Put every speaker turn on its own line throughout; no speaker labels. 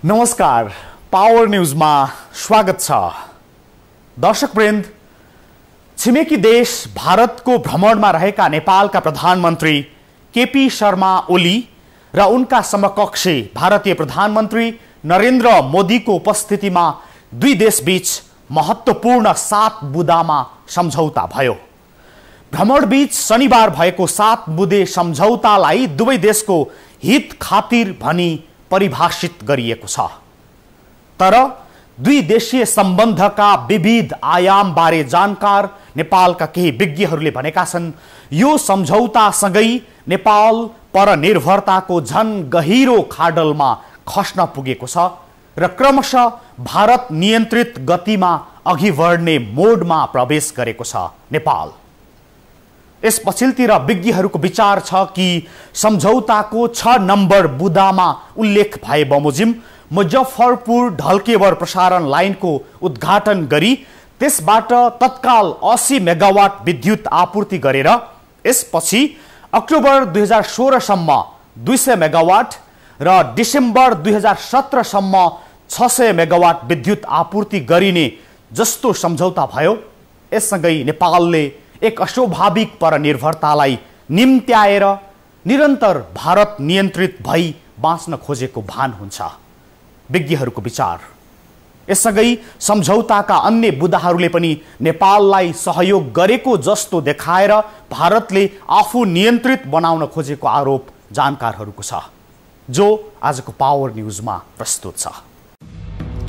नमस्कार, पावर न्यूजमा स्वागत छ। दर्शकवृन्द, छिमेकी देश भारतको भ्रमणमा रहेका नेपालका प्रधानमन्त्री केपी शर्मा ओली र उनका समकक्षी भारतीय प्रधानमन्त्री नरेन्द्र मोदीको उपस्थितिमा दुई देशबीच महत्त्वपूर्ण 7 बुँदामा सम्झौता भयो। भ्रमणबीच शनिबार भएको 7 बुँदे सम्झौतालाई दुवै देशको हित खातिर भनी परिभाषित गरिएको छ। तर दुई देशीय सम्बन्धका विविध आयामबारे जानकार नेपालका केही विज्ञहरूले भनेका छन्, यो सम्झौतासँगै नेपाल परनिर्भरताको झन गहिरो खाडलमा खस्न पुगेको छ र क्रमशः भारत नियन्त्रित गतिमा अघि बढ्ने मोडमा प्रवेश गरेको छ नेपाल। यस पछिल्तिर विज्ञहरूको विचार छ कि सम्झौताको 6 नम्बर बुँदामा उल्लेख भए बमोजिम मुजफ्फरपुर ढल्केवर प्रसारण लाइनको उद्घाटन गरी त्यसबाट तत्काल 80 मेगावाट विद्युत आपूर्ति गरेर यसपछि अक्टोबर 2016 सम्म 200 मेगावाट र डिसेम्बर 2017 सम्म 600 मेगावाट विद्युत आपूर्ति गरिने जस्तो सम्झौता भयो। यससँगै नेपालले एक अस्वाभाविक परनिर्भरतालाई निम्त्याएर निरन्तर भारत नियन्त्रित भई बाँच्न खोजेको भान हुन्छ, विज्ञहरूको विचार। यससँगै सम्झौताका अन्य बुँदाहरूले पनि नेपाललाई सहयोग गरेको जस्तो देखाएर भारतले आफू नियन्त्रित बनाउन खोजेको आरोप जानकारहरूको छ, जो आजको पावर न्यूजमा प्रस्तुत छ।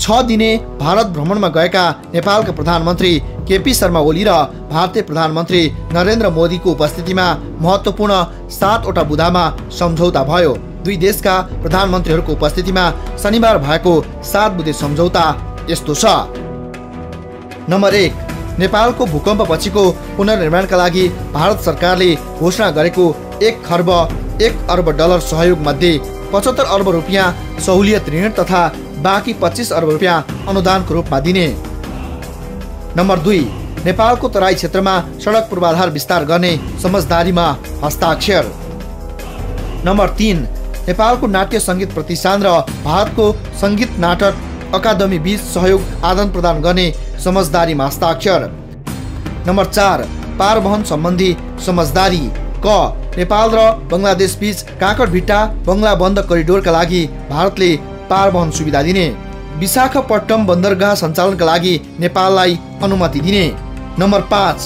6 दिने भारत भ्रमणमा गएका नेपालका प्रधानमन्त्री केपी शर्मा ओली र भारतीय प्रधानमन्त्री नरेन्द्र मोदीको उपस्थितिमा महत्त्वपूर्ण 7 वटा बुँदामा सम्झौता भयो। दुई देशका प्रधानमन्त्रीहरूको उपस्थितिमा शनिबार भएको 7 बुँदे सम्झौता यस्तो छ। नम्बर 1, नेपालको भूकम्पपछिको पुनर्निर्माणका लागि भारत सरकारले घोषणा गरेको 1 खर्ब 1 अर्ब डलर सहयोग मध्ये 75 अर्ब रुपियाँ सहुलियत ऋण तथा बाँकी 25 अर्ब रुपियाँ अनुदानको रूपमा दिने। नम्बर 2, नेपालको तराई क्षेत्रमा सडक पूर्वाधार विस्तार गर्ने समझदारीमा हस्ताक्षर। नम्बर 3, नेपालको नाट्य सङ्गीत प्रतिष्ठान र भारतको सङ्गीत नाटक अकादमी बीच सहयोग आदान प्रदान गर्ने समझदारीमा हस्ताक्षर। नम्बर 4, पार वहन सम्बन्धी समझदारी। क, नेपाल र बङ्गलादेश बीच काँकडभिट्टा बङ्गला बन्द करिडोरका लागि भारतले पार वहन सुविधा दिने। विशाखापट्टनम बन्दरगाह सञ्चालनका लागि नेपाललाई अनुमति दिने। नम्बर 5,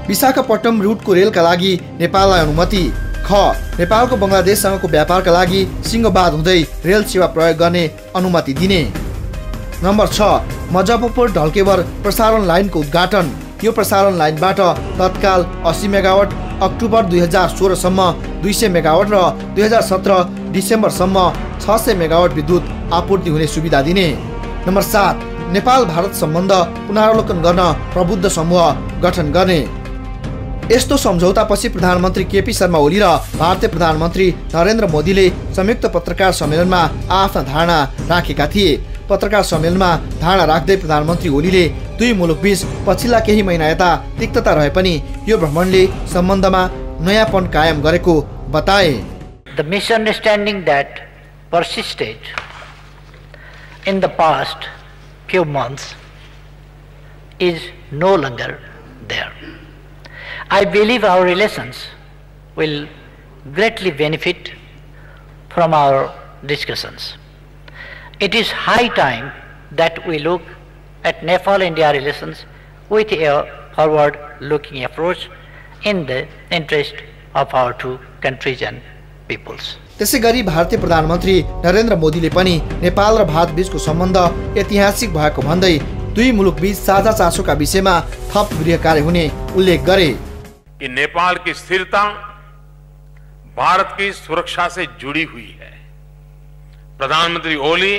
विशाखापट्टनम रुटको रेलका लागि नेपाललाई अनुमति। ख, नेपालको बङ्गलादेशसँगको व्यापारका लागि सिंहबाद हुँदै रेल सेवा प्रयोग गर्ने अनुमति दिने। नम्बर 6, मुजफ्फरपुर ढल्केवर प्रसारण लाइनको उद्घाटन। यो प्रसारण लाइनबाट तत्काल 80 मेगावाट अक्टोबर 2016 सम्म 200 मेगावाट र 2017 डिसेम्बरसम्म 600 मेगावाट विद्युत आपूर्ति हुने सुविधा दिने। नम्बर 7, नेपाल भारत सम्बन्ध पुनरावलोकन गर्न प्रबुद्ध समूह गठन गर्ने। यस्तो सम्झौतापछि प्रधानमन्त्री केपी शर्मा ओली र भारतीय प्रधानमन्त्री नरेन्द्र मोदीले संयुक्त पत्रकार सम्मेलनमा आफ्ना धारणा राखेका थिए। पत्रकार सम्मेलनमा धारणा राख्दै प्रधानमन्त्री ओलीले दुई मुलुकबीच पछिल्ला केही महिना यता तिक्तता रहे पनि यो भ्रमणले सम्बन्धमा नयाँपन कायम गरेको बताए।
The misunderstanding that persisted in the past few months is no longer there. I believe our relations will greatly benefit from our discussions. It is high time that we look at Nepal-India relations with a forward-looking approach in the interest of our two countries and peoples.
त्यसैगरी भारतीय प्रधानमन्त्री नरेन्द्र मोदीले पनि नेपाल र भारत बीचको सम्बन्ध ऐतिहासिक भएको भन्दै दुई मुलुक बीच साझा चासोका विषयमा थप गृह कार्य हुने उल्लेख गरे।
कि नेपाल की स्थिरता भारत की सुरक्षा से जुड़ी हुई है। प्रधानमंत्री ओली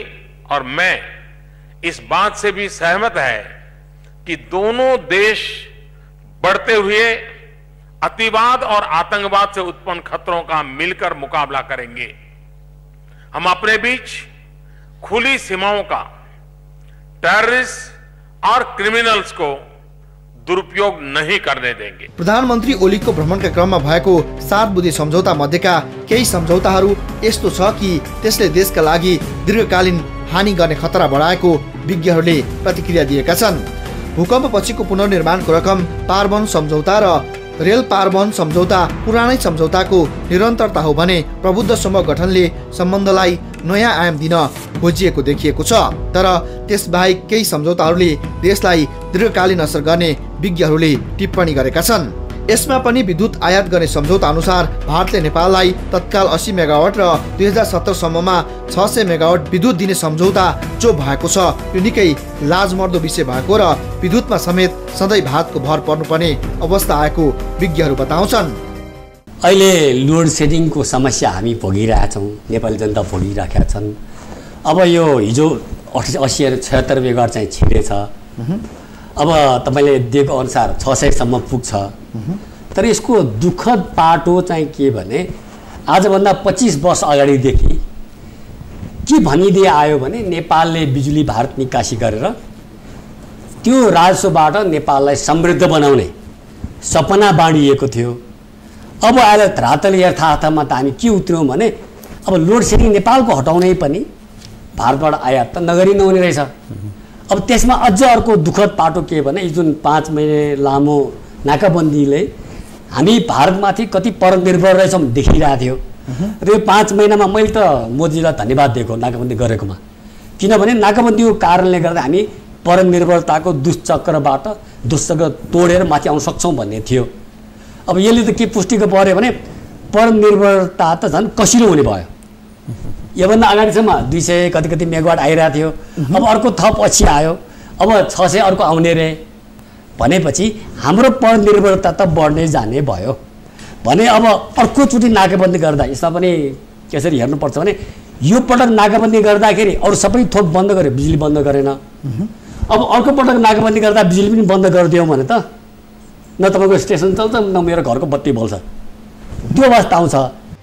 और मैं इस बात से भी सहमत है कि दोनों देश बढ़ते हुए अतिवाद और आतंकवाद से उत्पन्न खतरों का मिलकर मुकाबला करेंगे। हम अपने बीच खुली सीमाओं का टेररिस्ट और क्रिमिनल्स को दुरुपयोग नहीं करने देंगे।
प्रधानमन्त्री ओलीको भ्रमणका क्रममा भएको 7 बुँदे सम्झौता मध्येका केही सम्झौताहरू यस्तो छ कि त्यसले देशका लागि दीर्घकालीन हानि गर्ने खतरा बढाएको विज्ञहरूले प्रतिक्रिया दिएका छन्। भूकम्पपछिको पुनर्निर्माणको रकम पारवन सम्झौता र रेल पारवन सम्झौता पुरानै सम्झौताको निरन्तरता हो भने प्रबुद्ध समूह गठनले सम्बन्धलाई नयाँ आयाम दिन खोजिएको देखिएको छ। तर त्यसबाहेक केही सम्झौताहरूले देशलाई दीर्घकालीन असर गर्ने विज्ञहरूले टिप्पणी गरेका छन्। यसमा पनि विद्युत आयात गर्ने सम्झौता अनुसार भारतले नेपाललाई तत्काल 80 मेगावाट र 2070 सम्ममा 600 मेगावाट विद्युत दिने सम्झौता जो भएको छ यो निकै लाजमर्दो विषय भएको र विद्युतमा समेत सधैँ भारतको भर पर्नुपर्ने अवस्था आएको विज्ञहरू बताउँछन्।
अहिले लोड सेडिङको समस्या हामी भोगिरहेछौँ, नेपाली जनता भोगिरहेका छन्। अब यो हिजो 80 76 मेगावाट चाहिँ छिरेछ। अब तपाईले दिएको अनुसार 600 सम्म पुग्छ। तर यसको दुःखद पाटो चाहिँ के भने आजभन्दा 25 वर्ष अगाडिदेखि के भनिदिए आयो भने नेपालले बिजुली भारत निकासी गरेर त्यो राजस्वबाट नेपाललाई समृद्ध बनाउने सपना बाँडिएको थियो। अब आएर धरातल यथार्थमा त हामी के उत्रौँ भने अब लोड सेडिङ नेपालको हटाउनै पनि भारतबाट आयात त नगरी नहुने रहेछ। अब त्यसमा अझ अर्को दुःखद पाटो के भने जुन 5 महिना लामो नाकाबन्दीले हामी भारतमाथि कति परनिर्भर रहेछौँ देखिरहेको थियो। र यो 5 महिनामा मैले त मोदीजीलाई धन्यवाद दिएको नाकाबन्दी गरेकोमा, किनभने नाकाबन्दीको कारणले गर्दा हामी परनिर्भरताको दुश्चक्र तोडेर माथि आउन सक्छौँ भन्ने थियो। अब यसले त के पुष्टिको पर्यो भने परनिर्भरता त झन् कसिलो हुने भयो। योभन्दा अगाडिसम्म 200 कति मेगावाट आइरहेको थियो। अब अर्को थप पछि आयो, अब 600 अर्को आउने रे भनेपछि हाम्रो परनिर्भरता त बढ्दै जाने भयो भने अब अर्कोचोटि नाकाबन्दी गर्दा यसमा पनि कसरी हेर्नुपर्छ भने यो पटक नाकाबन्दी गर्दाखेरि अरू सबै थोक बन्द गरे, बिजुली बन्द गरेन। अब अर्को पटक नाकाबन्दी गर्दा बिजुली पनि बन्द गरिदियौँ भने त न तपाईँको स्टेसन चल्छ न मेरो घरको बत्ती बल्छ, त्यो अवस्था आउँछ।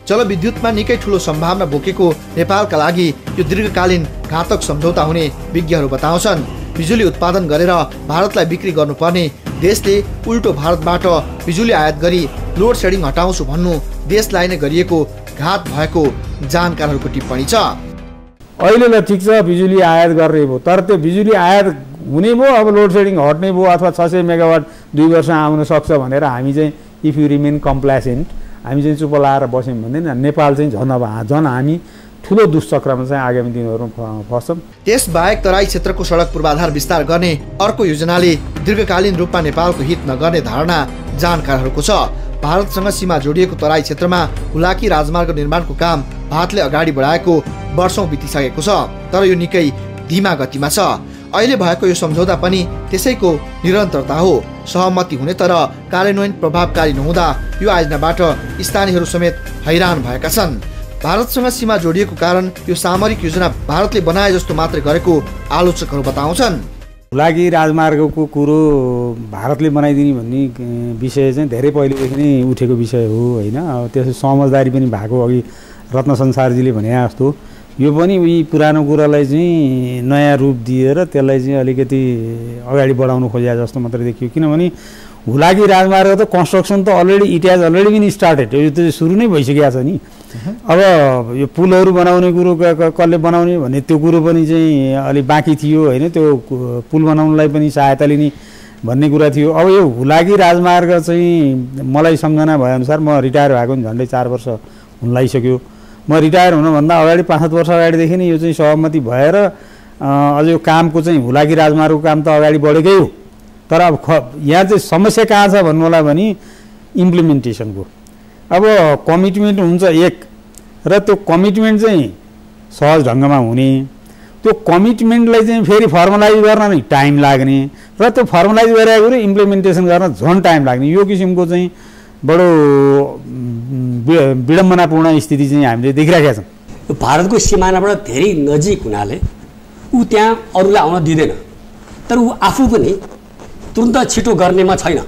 जलविद्युतमा निकै ठुलो सम्भावना बोकेको नेपालका लागि यो दीर्घकालीन घातक सम्झौता हुने विज्ञहरू बताउँछन्। बिजुली उत्पादन गरेर भारतलाई बिक्री गर्नुपर्ने देशले उल्टो भारतबाट बिजुली आयात गरी लोड सेडिङ हटाउँछु भन्नु देशलाई नै गरिएको घात भएको जानकारहरूको टिप्पणी छ।
अहिले ल ठिक छ बिजुली आयात गर्ने भयो, तर त्यो बिजुली आयात हुने भयो अब लोड सेडिङ हट्ने भयो अथवा 600 मेगावाट 2 वर्ष आउन सक्छ भनेर हामी चाहिँ इफ यु रिमेन कम्प्लासेन्ट हामी चाहिँ चुप लाएर बस्यौँ भने नेपाल चाहिँ झन् हामी ठुलो दुष्चक्रमा चाहिँ आगामी दिनहरूमा फस्छौँ।
त्यसबाहेक तराई क्षेत्रको सडक पूर्वाधार विस्तार गर्ने अर्को योजनाले दीर्घकालीन रूपमा नेपालको हित नगर्ने धारणा जानकारहरूको छ। भारतसँग सीमा जोडिएको तराई क्षेत्रमा हुलाकी राजमार्ग निर्माणको काम भारतले अगाडि बढाएको वर्षौं बितिसकेको छ, तर यो निकै धीमा गतिमा छ। अहिले भएको यो सम्झौता पनि त्यसैको निरन्तरता हो। सहमति हुने तर कार्यान्वयन प्रभावकारी नहुँदा यो आयोजनाबाट स्थानीयहरू समेत हैरान भएका छन्। भारतसँग सीमा जोडिएको कारण यो सामरिक योजना भारतले बनाए जस्तो मात्रै गरेको आलोचकहरू बताउँछन्।
हुलाकी राजमार्गको कुरो भारतले बनाइदिने भन्ने विषय चाहिँ धेरै पहिलेदेखि नै उठेको विषय हो होइन। त्यसो समझदारी पनि भएको अघि रत्न संसारजीले भने जस्तो यो पनि उही पुरानो कुरालाई चाहिँ नयाँ रूप दिएर त्यसलाई चाहिँ अलिकति अगाडि बढाउनु खोजे जस्तो मात्रै देखियो। किनभने हुलाकी राजमार्ग त कन्स्ट्रक्सन त already it has already been started, यो त सुरु नै भइसकेको छ नि। अब यो पुलहरू बनाउने कुरो कसले बनाउने भन्ने त्यो कुरो पनि चाहिँ अलि बाँकी थियो होइन, त्यो पुल बनाउनलाई पनि सहायता लिने भन्ने कुरा थियो। अब यो हुलाकी राजमार्ग चाहिँ मलाई सम्झना भएअनुसार म रिटायर भएको नि झन्डै 4 वर्ष हुन लागिसक्यो। म रिटायर हुनुभन्दा अगाडि 5-7 वर्ष अगाडिदेखि नै यो चाहिँ सहमति भएर अझ यो कामको चाहिँ हुलाकी राजमार्गको काम त अगाडि बढेकै हो। तर अब यहाँ चाहिँ समस्या कहाँ छ भन्नु होला भने इम्प्लिमेन्टेसनको। अब कमिटमेन्ट हुन्छ एक, र त्यो कमिटमेन्ट चाहिँ सहज ढङ्गमा हुने, त्यो कमिटमेन्टलाई चाहिँ फेरि फर्मलाइज गर्न नै टाइम लाग्ने, र त्यो फर्मलाइज गरेको कुरो इम्प्लिमेन्टेसन गर्न झन् टाइम लाग्ने, यो किसिमको चाहिँ बडो विडम्बनापूर्ण स्थिति चाहिँ हामीले देखिरहेका छौँ।
भारतको सिमानाबाट धेरै नजिक हुनाले ऊ त्यहाँ अरूलाई आउन दिँदैन, तर ऊ आफू पनि तुरन्त छिटो गर्नेमा छैन।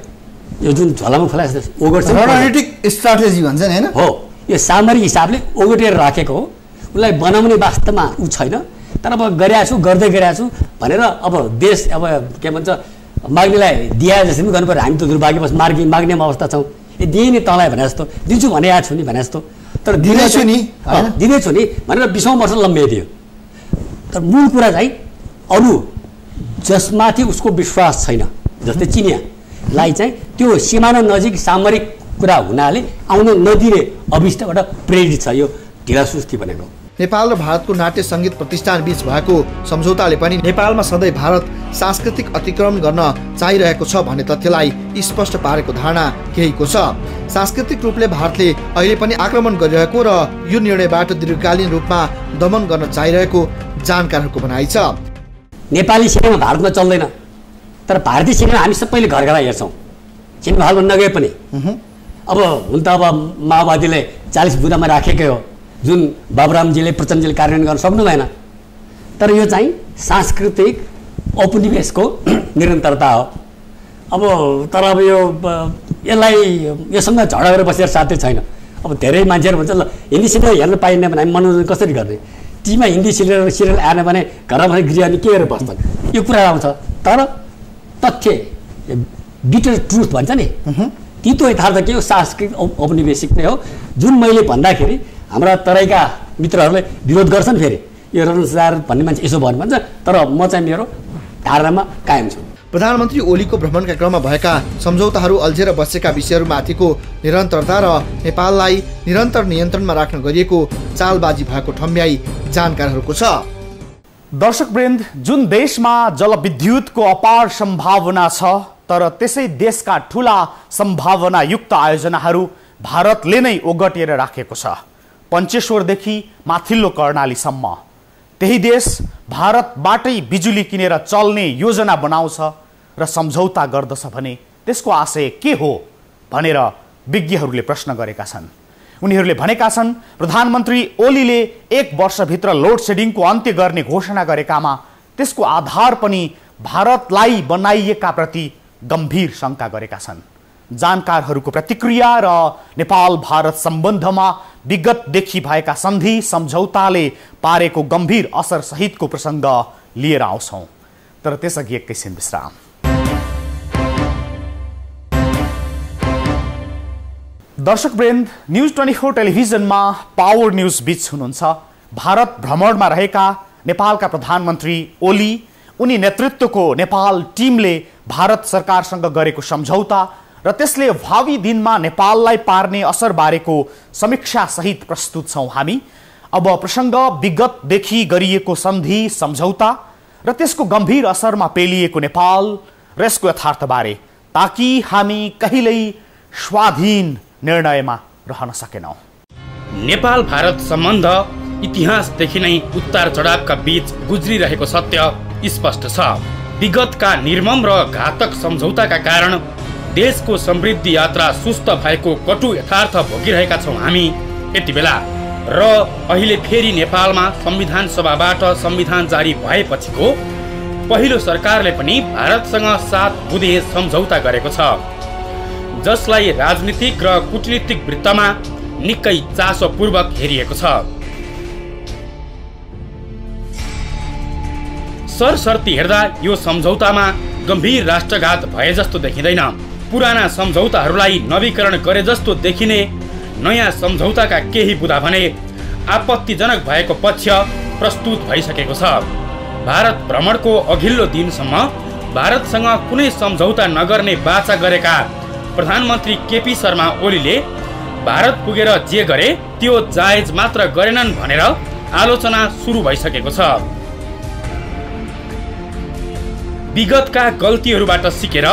यो जुन झोलामा फैलाएको
रणनीतिक स्ट्राटेजी भन्छ नि हैन,
हो यो सामरिक हिसाबले ओगटेर राखेको हो। उसलाई बनाउने वास्तवमा ऊ छैन, तर अब गरिरहेको छु गर्दै गरिरहेको छु भनेर अब देश अब के भन्छ माग्नेलाई दिए जस्तो पनि गर्नु पर्यो। हामी त दुर्भाग्यवश माग्ने अवस्था छौँ। ए दिए नि तँलाई भने जस्तो दिन्छु भने आएको छु नि भने जस्तो, तर दिनेछु नि भनेर 20औं वर्ष लम्बिदियो। तर मूल कुरा चाहिँ अरू जसमाथि उसको विश्वास छैन, जस्तै चिनियालाई चाहिँ त्यो सीमाना नजिक सामरिक कुरा हुनाले आउन नदिने अभिष्टबाट प्रेरित छ यो ढिलासुस्ती भनेको।
नेपाल र भारतको नाट्य सङ्गीत प्रतिष्ठान बीच भएको सम्झौताले पनि नेपालमा सधैँ भारत सांस्कृतिक अतिक्रमण गर्न चाहिरहेको छ भन्ने तथ्यलाई स्पष्ट पारेको धारणा केहीको छ। सांस्कृतिक रूपले भारतले अहिले पनि आक्रमण गरिरहेको र यो निर्णयबाट दीर्घकालीन रूपमा दमन गर्न चाहिरहेको जानकारहरूको भनाइ छ।
नेपाली सिनेमा भारतमा चल्दैन, तर भारतीय सिनेमा हामी सबैले घर घर हेर्छौँ, सिनेमा हलमा नगए पनि। अब हुन त अब माओवादीले 40 बुँदामा राखेकै हो, जुन बाबुरामजीले प्रचण्डजीले कार्यान्वयन गर्न सक्नु भएन। तर यो चाहिँ सांस्कृतिक औपनिवेशको निरन्तरता हो। अब तर अब यसलाई योसँग झगडा गरेर बसेर साथै छैन। अब धेरै मान्छेहरू भन्छ ल हिन्दी सिनेमा हेर्न पाइन्न भने हामी मनोरञ्जन कसरी गर्ने, टिभीमा हिन्दी सिरियल आएन भने घरमा गृह अनि के गरेर बस्छन्, यो कुरा आउँछ। तर तथ्य बिटर ट्रुथ भन्छ नि, तितो यथार्थ के हो, सांस्कृतिक औपनिवेशिक नै हो। जुन मैले भन्दाखेरि हाम्रा तराईका मित्रहरूले विरोध गर्छन्, फेरि यो रनसार भन्ने मान्छे यसो भन्नु भन्छ, तर म चाहिँ मेरो धारणामा कायम छु।
प्रधानमन्त्री ओलीको भ्रमणका क्रममा भएका सम्झौताहरू अल्झेर बसेका विषयहरूमाथिको निरन्तरता र नेपाललाई निरन्तर नियन्त्रणमा राख्न गरिएको चालबाजी भएको ठम्ब्याई जानकारहरूको छ।
दर्शकवृन्द, जुन देशमा जलविद्युतको अपार सम्भावना छ, तर त्यसै देशका ठूला सम्भावनायुक्त आयोजनाहरू भारतले नै ओगटेर राखेको छ। पञ्चेश्वरदेखि माथिल्लो कर्णालीसम्म त्यही देश भारतबाटै बिजुली किनेर चल्ने योजना बनाउँछ र सम्झौता गर्दछ भने त्यसको आशय के हो भनेर विज्ञहरूले प्रश्न गरेका छन्। उनीहरूले भनेका छन् प्रधानमन्त्री ओलीले 1 वर्षभित्र लोड सेडिङको अन्त्य गर्ने घोषणा गरेकामा त्यसको आधार पनि भारतलाई बनाइएका प्रति गम्भीर शङ्का गरेका छन्। जानकारहरूको प्रतिक्रिया र नेपाल भारत सम्बन्धमा विगतदेखि भएका सन्धि सम्झौताले पारेको गम्भीर असर सहितको प्रसङ्ग लिएर आउँछौँ। तर त्यसअघि एकैछिन विश्राम। दर्शकवृन्द, न्युज 24 टेलिभिजनमा पावर न्युज बीच हुनुहुन्छ। भारत भ्रमणमा रहेका नेपालका प्रधानमन्त्री ओली, उनी नेतृत्वको नेपाल टिमले भारत सरकारसँग गरेको सम्झौता र त्यसले भावी दिनमा नेपाललाई पार्ने असर बारेको समीक्षा सहित प्रस्तुत छौं हामी। अब प्रसङ्ग विगतदेखि गरिएको सन्धि सम्झौता र त्यसको गम्भीर असरमा पेलिएको नेपाल र यसको यथार्थबारे, ताकि हामी कहिल्यै स्वाधीन निर्णयमा रहन सकेनौं।
नेपाल भारत सम्बन्ध इतिहासदेखि नै उतार चढावका बीच गुज्रिरहेको सत्य स्पष्ट छ। विगतका निर्मम र घातक सम्झौताका कारण देशको समृद्धि यात्रा सुस्त भएको कटु यथार्थ भोगिरहेका छौँ हामी यति बेला। र अहिले फेरि नेपालमा संविधान सभाबाट संविधान जारी भएपछिको पहिलो सरकारले पनि भारतसँग 7 बुँदे सम्झौता गरेको छ, जसलाई राजनीतिक र कूटनीतिक वृत्तमा निकै चासोपूर्वक हेरिएको छ। सरसर्ती हेर्दा यो सम्झौतामा गम्भीर राष्ट्रघात भए जस्तो देखिँदैन। पुराना सम्झौताहरूलाई नवीकरण गरे जस्तो देखिने नयाँ सम्झौताका केही बुँदा भने आपत्तिजनक भएको पक्ष प्रस्तुत भइसकेको छ। भारत भ्रमणको अघिल्लो दिनसम्म भारतसँग कुनै सम्झौता नगर्ने बाचा गरेका प्रधानमन्त्री केपी शर्मा ओलीले भारत पुगेर जे गरे त्यो जायज मात्र गरेनन् भनेर आलोचना सुरु भइसकेको छ। विगतका गल्तीहरूबाट सिकेर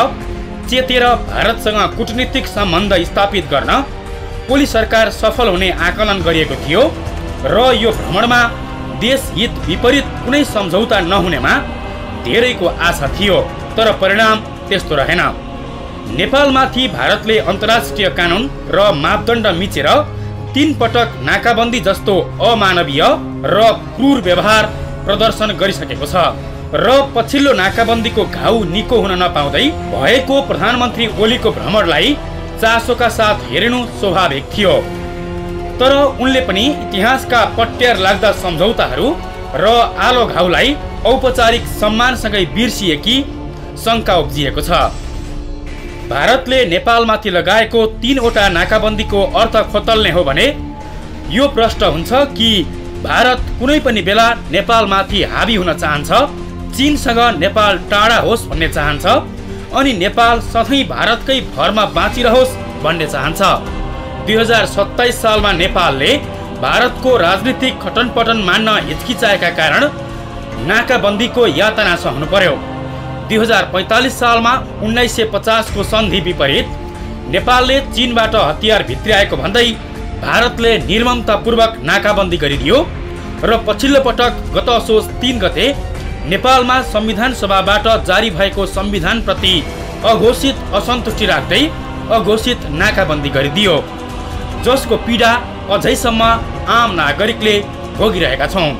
चेतेर भारतसँग कूटनीतिक सम्बन्ध स्थापित गर्न ओली सरकार सफल हुने आकलन गरिएको थियो र यो भ्रमणमा देश हित विपरीत कुनै सम्झौता नहुनेमा धेरैको आशा थियो, तर परिणाम त्यस्तो रहेन। नेपालमाथि भारतले अन्तर्राष्ट्रिय कानुन र मापदण्ड मिचेर 3 पटक नाकाबन्दी जस्तो अमानवीय र क्रूर व्यवहार प्रदर्शन गरिसकेको छ र पछिल्लो नाकाबन्दीको घाउ निको हुन नपाउँदै भएको प्रधानमन्त्री ओलीको भ्रमणलाई चासोका साथ हेर्नु स्वाभाविक थियो। तर उनले पनि इतिहासका पट्यार लाग्दा सम्झौताहरू र आलो घाउलाई औपचारिक सम्मानसँगै बिर्सिएकी शङ्का उब्जिएको छ। भारतले नेपालमाथि लगाएको 3 वटा नाकाबन्दीको अर्थ खोतल्ने हो भने यो प्रश्न हुन्छ कि भारत कुनै पनि बेला नेपालमाथि हावी हुन चाहन्छ, चीनसँग नेपाल टाढा होस् भन्ने चाहन्छ अनि नेपाल सधैँ भारतकै भरमा बाँचिरहोस् भन्ने चाहन्छ। 2027 सालमा नेपालले भारतको राजनीतिक खटनपटन मान्न हिचकिचाएका कारण नाकाबन्दीको यातना सहनु पर्यो। 2045 सालमा 1950 को सन्धि विपरीत नेपालले चीनबाट हतियार भित्र्याएको भन्दै भारतले निर्ममतापूर्वक नाकाबन्दी गरिदियो र पछिल्लो पटक गत असोज 3 गते नेपालमा संविधान सभाबाट जारी भएको संविधानप्रति अघोषित असन्तुष्टि राख्दै अघोषित नाकाबन्दी गरिदियो, जसको पीडा अझैसम्म आम नागरिकले भोगिरहेका छौँ।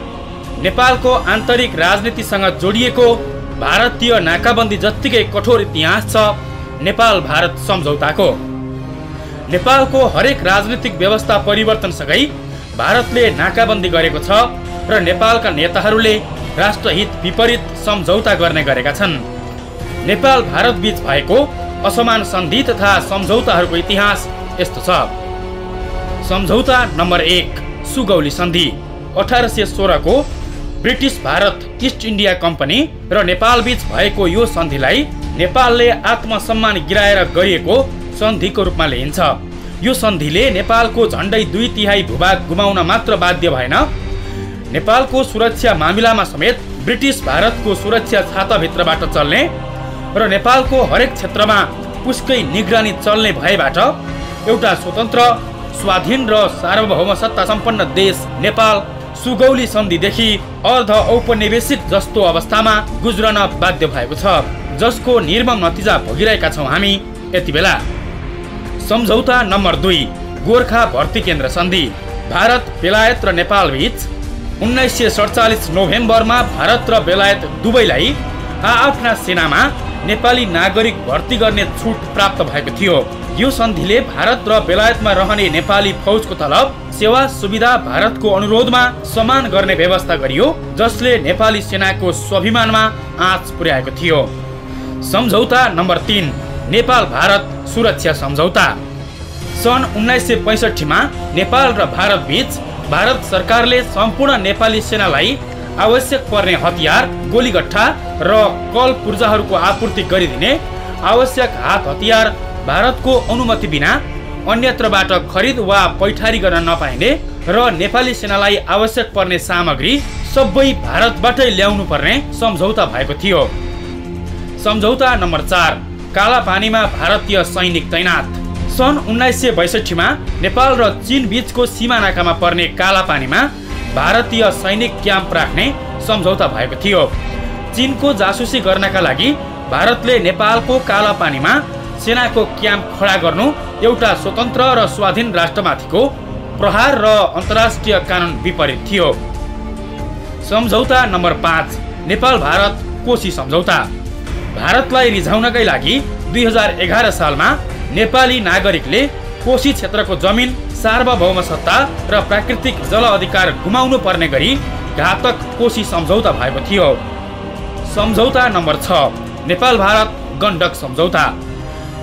नेपालको आन्तरिक राजनीतिसँग जोडिएको भारतीय नाकाबन्दी जत्तिकै कठोर इतिहास छ नेपाल भारत सम्झौताको। नेपालको हरेक राजनीतिक व्यवस्था परिवर्तनसँगै भारतले नाकाबन्दी गरेको छ र नेपालका नेताहरूले राष्ट्रहित विपरीत सम्झौता गर्ने गरेका छन्। नेपाल भारत बीच भएको असमान सन्धि तथा सम्झौताहरूको इतिहास यस्तो छ। सम्झौता नम्बर 1 सुगौली सन्धि 1816 को British Bharat east India company र नेपाल बीच भएको यो सन्धिलाई नेपालले आत्मसम्मान गिराएर गरिएको सन्धिको रूपमा लिइन्छ। यो सन्धिले नेपालको झण्डै 2/3 भूभाग गुमाउन मात्र बाध्य भएन, नेपालको सुरक्षा मामिलामा समेत ब्रिटिस भारतको सुरक्षा छाताभित्रबाट चल्ने र नेपालको हरेक क्षेत्रमा उसकै निगरानी चल्ने भएबाट एउटा स्वतन्त्र, स्वाधीन र सार्वभौम सत्ता सम्पन्न देश नेपाल सुगौली सन्धिदेखि अर्ध औपनिवेशिक जस्तो अवस्थामा गुज्रन बाध्य भएको छ, जसको निर्मम नतिजा भोगिरहेका छौँ हामी यति बेला। सम्झौता नम्बर 2 गोर्खा भर्ती केन्द्र सन्धि भारत, बेलायत र नेपाल बीच 1947 नोभेम्बरमा भारत र बेलायत दुवैलाई आफ्ना सेनामा नेपाली नागरिक भर्ती गर्ने छुट प्राप्त भएको थियो। यो सन्धिले भारत र बेलायतमा रहने नेपाली फौजको तलब, सेवा सुविधा भारतको अनुरोधमा समान गर्ने व्यवस्था गरियो, जसले नेपाली सेनाको स्वाभिमानमा आँच पुर्याएको थियो। सम्झौता नम्बर 3 नेपाल भारत सुरक्षा सम्झौता सन् 1965 मा नेपाल र भारत बीच भारत सरकारले सम्पूर्ण नेपाली सेनालाई आवश्यक पर्ने हतियार, गोलीगट्ठा र कल पूर्जाहरूको आपूर्ति गरिदिने, आवश्यक हात हतियार भारतको अनुमति बिना अन्यत्रबाट खरिद वा पैठारी गर्न नपाइने र नेपाली सेनालाई आवश्यक पर्ने सामग्री सबै भारतबाटै ल्याउनु पर्ने सम्झौता भएको थियो। सम्झौता नम्बर 4 काला पानीमा भारतीय सैनिक तैनात सन् 1962 मा नेपाल र चीन बीचको सीमानाकामा पर्ने काला पानीमा भारतीय सैनिक क्याम्प राख्ने सम्झौता भएको थियो। चीनको जासुसी गर्नका लागि भारतले नेपालको काला पानीमा सेनाको क्याम्प खडा गर्नु एउटा स्वतन्त्र र स्वाधीन राष्ट्रमाथिको प्रहार र अन्तर्राष्ट्रिय कानुन विपरीत थियो। सम्झौता नम्बर 5 नेपाल भारत कोशी सम्झौता भारतलाई रिझाउनकै लागि 2011 सालमा नेपाली नागरिकले कोशी क्षेत्रको जमिन, सार्वभौम सत्ता र प्राकृतिक जल अधिकार गुमाउनु पर्ने गरी घातक कोशी सम्झौता भएको थियो। सम्झौता नम्बर 6 नेपाल भारत गण्डक सम्झौता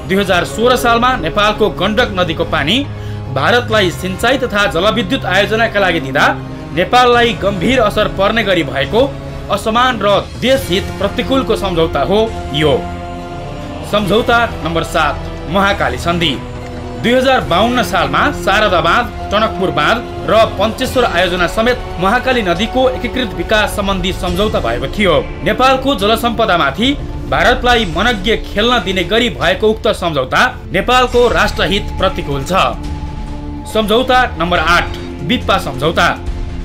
2016 सालमा नेपालको गण्डक नदीको पानी भारतलाई सिंचाई तथा जलविद्युत आयोजनाका लागि दिँदा नेपाललाई गम्भीर असर पर्ने गरी भएको असमान र देशहित प्रतिकूलको सम्झौता हो यो। सम्झौता नम्बर 7 महाकाली सन्धि 2052 सालमा शारदा बाँध, टनकपुर बाँध र पञ्चेश्वर आयोजना समेत महाकाली नदीको एकीकृत विकास सम्बन्धी सम्झौता भएको थियो। नेपालको जलसम्पदामाथि भारतलाई मनज्ञ खेल्न दिने गरी भएको उक्त सम्झौता नेपालको राष्ट्रहित प्रतिकूल छ। सम्झौता नम्बर 8 बिप्पा सम्झौता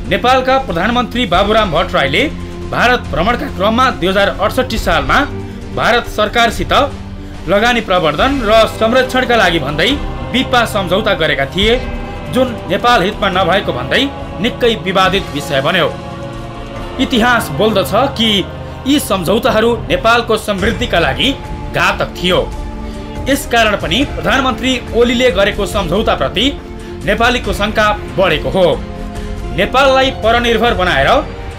नेपालका प्रधानमन्त्री बाबुराम भट्टराईले भारत भ्रमणका क्रममा 2068 सालमा भारत सरकारसित लगानी प्रवर्धन र संरक्षणका लागि भन्दै बिप्पा सम्झौता गरेका थिए, जुन नेपाल हितमा नभएको भन्दै निकै विवादित विषय बन्यो। इतिहास बोल्दछ कि यी सम्झौताहरू नेपालको समृद्धिका लागि घातक थियो। यसकारण पनि प्रधानमन्त्री ओलीले गरेको सम्झौताप्रति नेपालीको शङ्का बढेको हो। नेपाललाई परनिर्भर बनाएर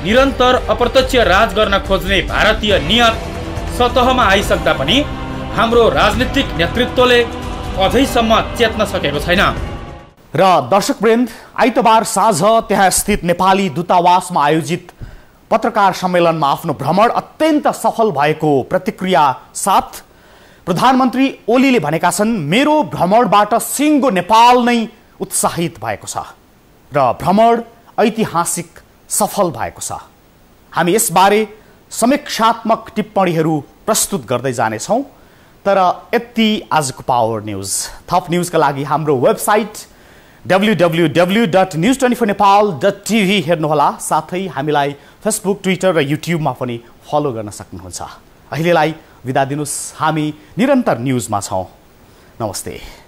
निरन्तर अप्रत्यक्ष राज गर्न खोज्ने भारतीय नियत सतहमा आइसक्दा पनि हाम्रो राजनीतिक नेतृत्वले अझैसम्म चेत्न सकेको छैन।
र दर्शकवृन्द, आइतबार साँझ त्यहाँ स्थित नेपाली दूतावासमा आयोजित पत्रकार सम्मेलनमा आफ्नो भ्रमण अत्यन्त सफल भएको प्रतिक्रिया साथ प्रधानमन्त्री ओलीले भनेका छन्, मेरो भ्रमणबाट सिङ्गो नेपाल नै उत्साहित भएको छ र भ्रमण ऐतिहासिक सफल भएको छ। हामी यसबारे समीक्षात्मक टिप्पणीहरू प्रस्तुत गर्दै जानेछौँ। तर यति आजको पावर न्यूज। थप न्यूजका लागि हाम्रो वेबसाइट www.news24nepal.tv हेर्नुहोला। साथै हामीलाई फेसबुक, ट्विटर र युट्युबमा पनि फलो गर्न सक्नुहुन्छ। अहिलेलाई बिदा दिनुस्, हामी निरन्तर न्यूजमा छौँ। नमस्ते।